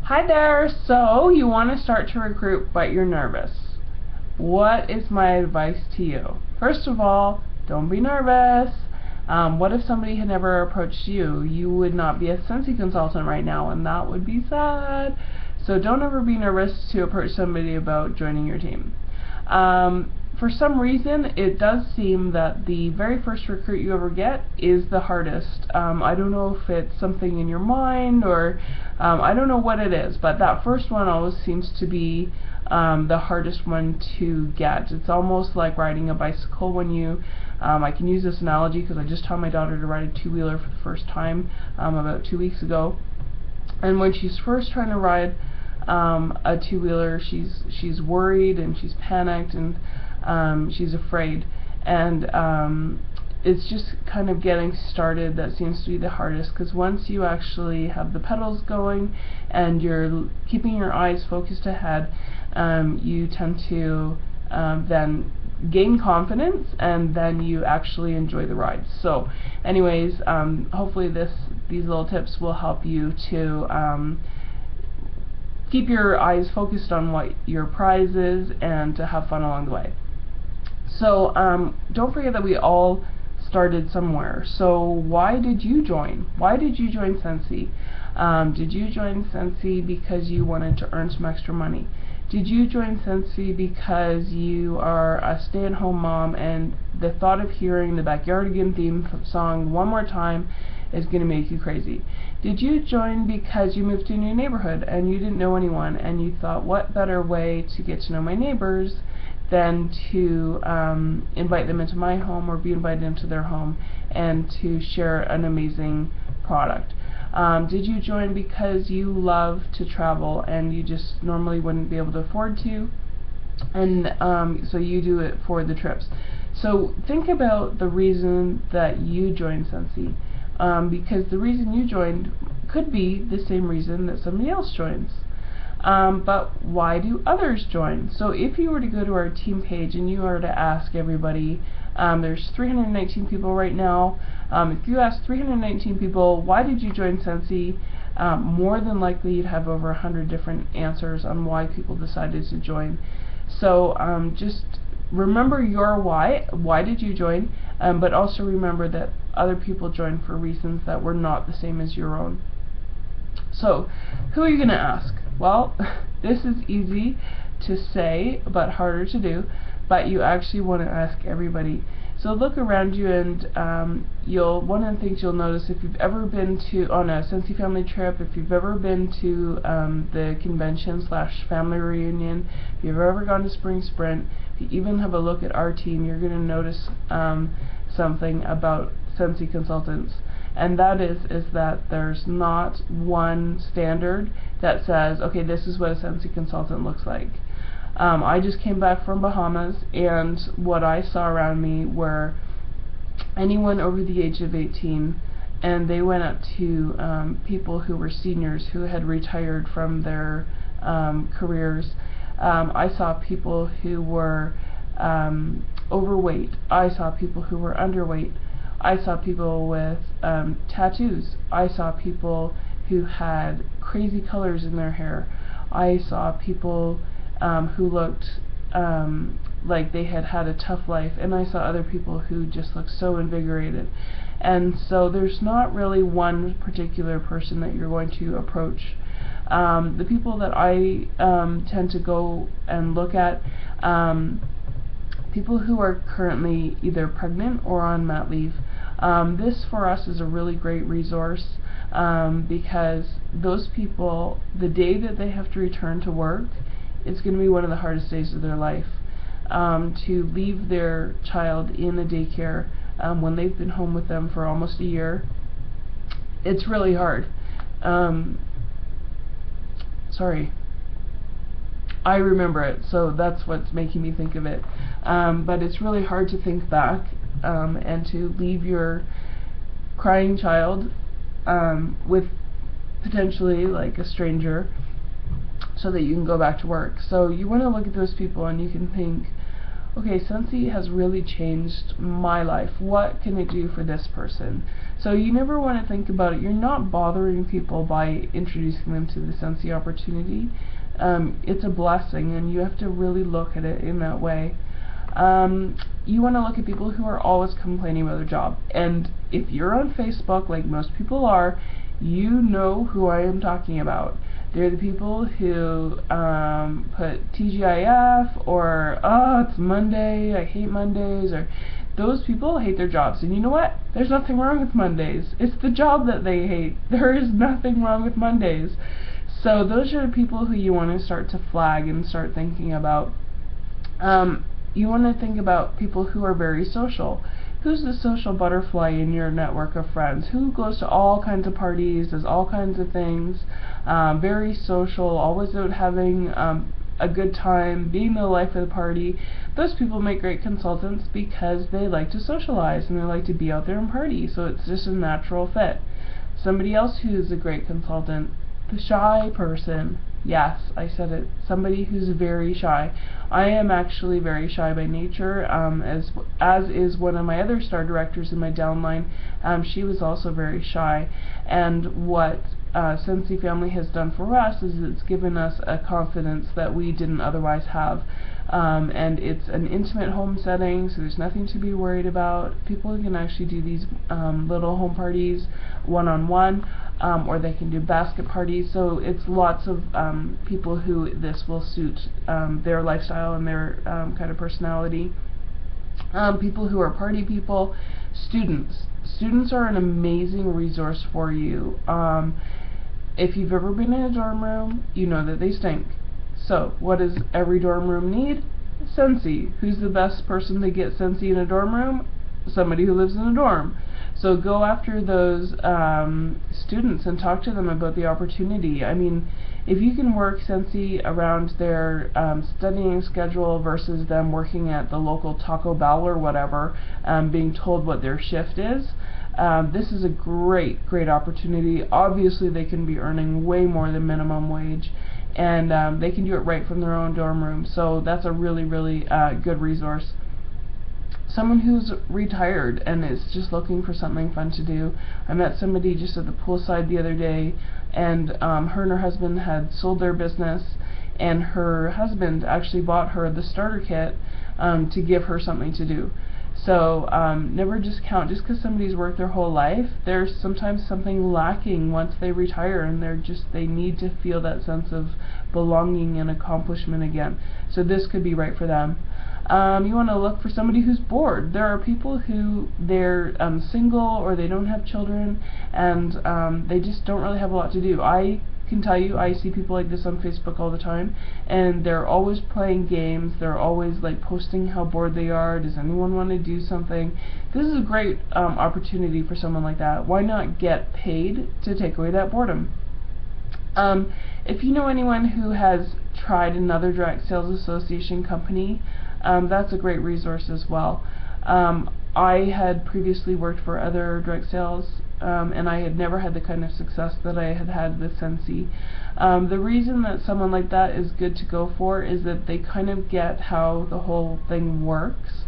Hi there! So, you want to start to recruit, but you're nervous. What is my advice to you? First of all, don't be nervous. What if somebody had never approached you? You would not be a Scentsy consultant right now, and that would be sad. So don't ever be nervous to approach somebody about joining your team. For some reason, it does seem that the very first recruit you ever get is the hardest. I don't know if it's something in your mind or I don't know what it is, but that first one always seems to be the hardest one to get. It's almost like riding a bicycle when you I can use this analogy because I just taught my daughter to ride a two-wheeler for the first time about 2 weeks ago. And when she's first trying to ride a two-wheeler, she's worried and she's panicked and she's afraid, and it's just kind of getting started that seems to be the hardest, because once you actually have the pedals going and you're keeping your eyes focused ahead, you tend to then gain confidence, and then you actually enjoy the ride. So anyways, hopefully these little tips will help you to keep your eyes focused on what your prize is and to have fun along the way. So don't forget that we all started somewhere. So why did you join? Why did you join Scentsy? Did you join Scentsy because you wanted to earn some extra money? Did you join Scentsy because you are a stay-at-home mom and the thought of hearing the Backyardigan theme song one more time is going to make you crazy? Did you join because you moved to a new neighborhood and you didn't know anyone and you thought, what better way to get to know my neighbors than to invite them into my home or be invited into their home and to share an amazing product? Did you join because you love to travel and you just normally wouldn't be able to afford to, and so you do it for the trips? So think about the reason that you joined Scentsy, because the reason you joined could be the same reason that somebody else joins. But why do others join? So if you were to go to our team page and you were to ask everybody, there's 319 people right now, if you ask 319 people, why did you join Scentsy, more than likely you'd have over 100 different answers on why people decided to join. So just remember your why did you join, but also remember that other people joined for reasons that were not the same as your own. So who are you going to ask? Well, this is easy to say but harder to do, but you actually want to ask everybody. So look around you, and one of the things you'll notice, if you've ever been on a Scentsy family trip, if you've ever been to the convention / family reunion, if you've ever gone to Spring Sprint, if you even have a look at our team, you're going to notice something about Scentsy consultants. And that is that there's not one standard that says, okay, this is what a Scentsy consultant looks like. I just came back from Bahamas, and what I saw around me were anyone over the age of 18, and they went up to people who were seniors who had retired from their careers. I saw people who were overweight. I saw people who were underweight. I saw people with tattoos. I saw people who had crazy colors in their hair. I saw people who looked like they had had a tough life, and I saw other people who just looked so invigorated. And so there's not really one particular person that you're going to approach. The people that I tend to go and look at, people who are currently either pregnant or on mat leave. This for us is a really great resource, because those people, the day that they have to return to work, it's going to be one of the hardest days of their life. To leave their child in a daycare when they've been home with them for almost a year, it's really hard. Sorry. I remember it, so that's what's making me think of it. But it's really hard to think back and to leave your crying child with potentially like a stranger so that you can go back to work. So you want to look at those people and you can think, okay, Scentsy has really changed my life. What can it do for this person? So you never want to think about it. You're not bothering people by introducing them to the Scentsy opportunity. It's a blessing, and you have to really look at it in that way. You want to look at people who are always complaining about their job. And if you're on Facebook, like most people are, you know who I am talking about. They're the people who put TGIF, or, oh, it's Monday, I hate Mondays, or those people hate their jobs. And you know what? There's nothing wrong with Mondays. It's the job that they hate. There is nothing wrong with Mondays. So those are the people who you want to start to flag and start thinking about. You want to think about people who are very social. Who's the social butterfly in your network of friends? Who goes to all kinds of parties, does all kinds of things, very social, always out having a good time, being the life of the party? Those people make great consultants because they like to socialize and they like to be out there and party, so it's just a natural fit. Somebody else who's a great consultant, the shy person. Yes, I said it. Somebody who's very shy. I am actually very shy by nature, as is one of my other star directors in my downline. She was also very shy, and what Scentsy Family has done for us is it's given us a confidence that we didn't otherwise have. And it's an intimate home setting, so there's nothing to be worried about. People can actually do these little home parties one-on-one, or they can do basket parties, so it's lots of people who this will suit their lifestyle and their kind of personality. People who are party people. Students are an amazing resource for you. If you've ever been in a dorm room, you know that they stink. So, what does every dorm room need? Scentsy. Who's the best person to get Scentsy in a dorm room? Somebody who lives in a dorm. So go after those students and talk to them about the opportunity. I mean, if you can work Scentsy around their studying schedule versus them working at the local Taco Bell or whatever, being told what their shift is, this is a great opportunity. Obviously they can be earning way more than minimum wage, and they can do it right from their own dorm room, so that's a really good resource. Someone who's retired and is just looking for something fun to do. I met somebody just at the poolside the other day, and her and her husband had sold their business, and her husband actually bought her the starter kit to give her something to do. So never discount, just because somebody's worked their whole life, there's sometimes something lacking once they retire, and they need to feel that sense of belonging and accomplishment again. So this could be right for them. You want to look for somebody who's bored. There are people who they're single, or they don't have children, and they just don't really have a lot to do. I can tell you, I see people like this on Facebook all the time, and they're always playing games. They're always like posting how bored they are. Does anyone want to do something? This is a great opportunity for someone like that. Why not get paid to take away that boredom? If you know anyone who has tried another direct sales association company, that's a great resource as well. I had previously worked for other direct sales, and I had never had the kind of success that I had had with Scentsy. The reason that someone like that is good to go for is that they kind of get how the whole thing works,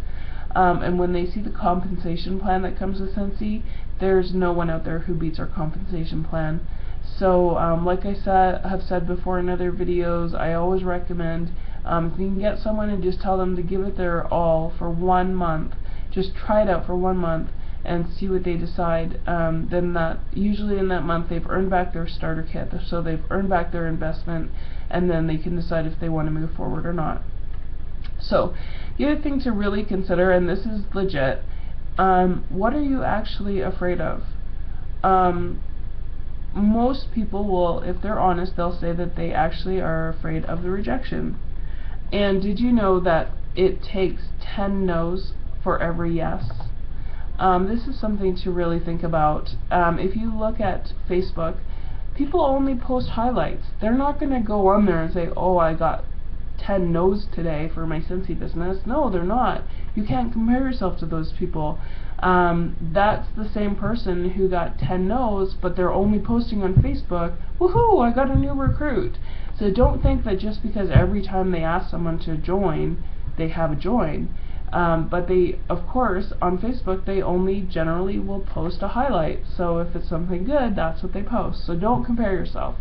and when they see the compensation plan that comes with Scentsy, there's no one out there who beats our compensation plan. So like I have said before in other videos, I always recommend if you can get someone and just tell them to give it their all for 1 month, just try it out for 1 month and see what they decide, then usually in that month they've earned back their starter kit, so they've earned back their investment, and then they can decide if they want to move forward or not. So the other thing to really consider, and this is legit, what are you actually afraid of? Most people will, if they're honest, they'll say that they actually are afraid of the rejection. And did you know that it takes 10 no's for every yes? This is something to really think about. If you look at Facebook, people only post highlights. They're not going to go on there and say, oh, I got 10 no's today for my Scentsy business. No, they're not. You can't compare yourself to those people. That's the same person who got 10 no's, but they're only posting on Facebook, woohoo, I got a new recruit. So don't think that just because every time they ask someone to join, they have a join. But they, of course, on Facebook, they only generally will post a highlight. So if it's something good, that's what they post. So don't compare yourself.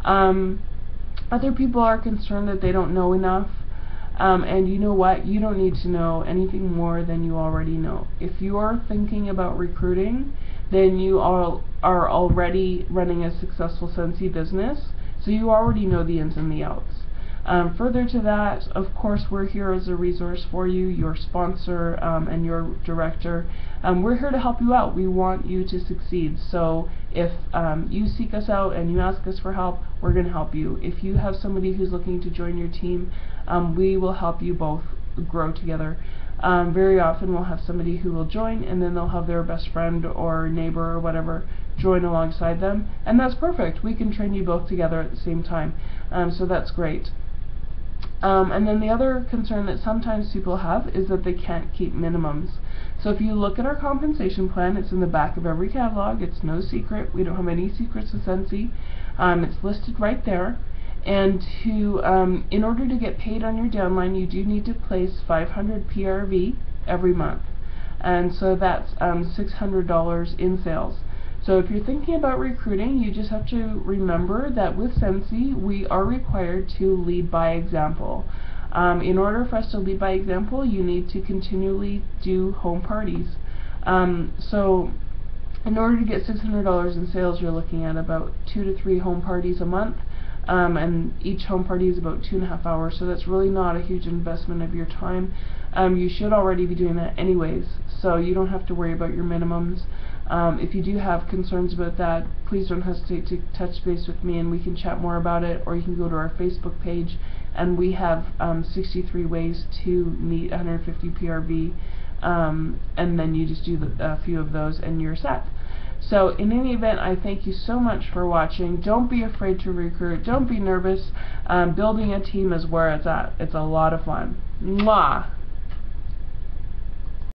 Other people are concerned that they don't know enough. And you know what? You don't need to know anything more than you already know. If you are thinking about recruiting, then you are already running a successful Scentsy business, so you already know the ins and the outs. Further to that, of course, we're here as a resource for you, your sponsor and your director. We're here to help you out. We want you to succeed. So if you seek us out and you ask us for help, we're going to help you. If you have somebody who's looking to join your team, we will help you both grow together. Very often we'll have somebody who will join, and then they'll have their best friend or neighbor or whatever join alongside them, and that's perfect. We can train you both together at the same time, so that's great. And then the other concern that sometimes people have is that they can't keep minimums. So if you look at our compensation plan, it's in the back of every catalog. It's no secret. We don't have any secrets with Scentsy. It's listed right there. And in order to get paid on your downline, you do need to place 500 PRV every month. And so that's $600 in sales. So if you're thinking about recruiting, you just have to remember that with Scentsy, we are required to lead by example. In order for us to lead by example, you need to continually do home parties. So in order to get $600 in sales, you're looking at about 2 to 3 home parties a month. And each home party is about 2.5 hours, so that's really not a huge investment of your time. You should already be doing that anyways, so you don't have to worry about your minimums. If you do have concerns about that, please don't hesitate to touch base with me and we can chat more about it, or you can go to our Facebook page, and we have 63 ways to meet 150 PRV, and then you just do a few of those and you're set. So in any event, I thank you so much for watching. Don't be afraid to recruit. Don't be nervous. Building a team is where it's at. It's a lot of fun. Mwah!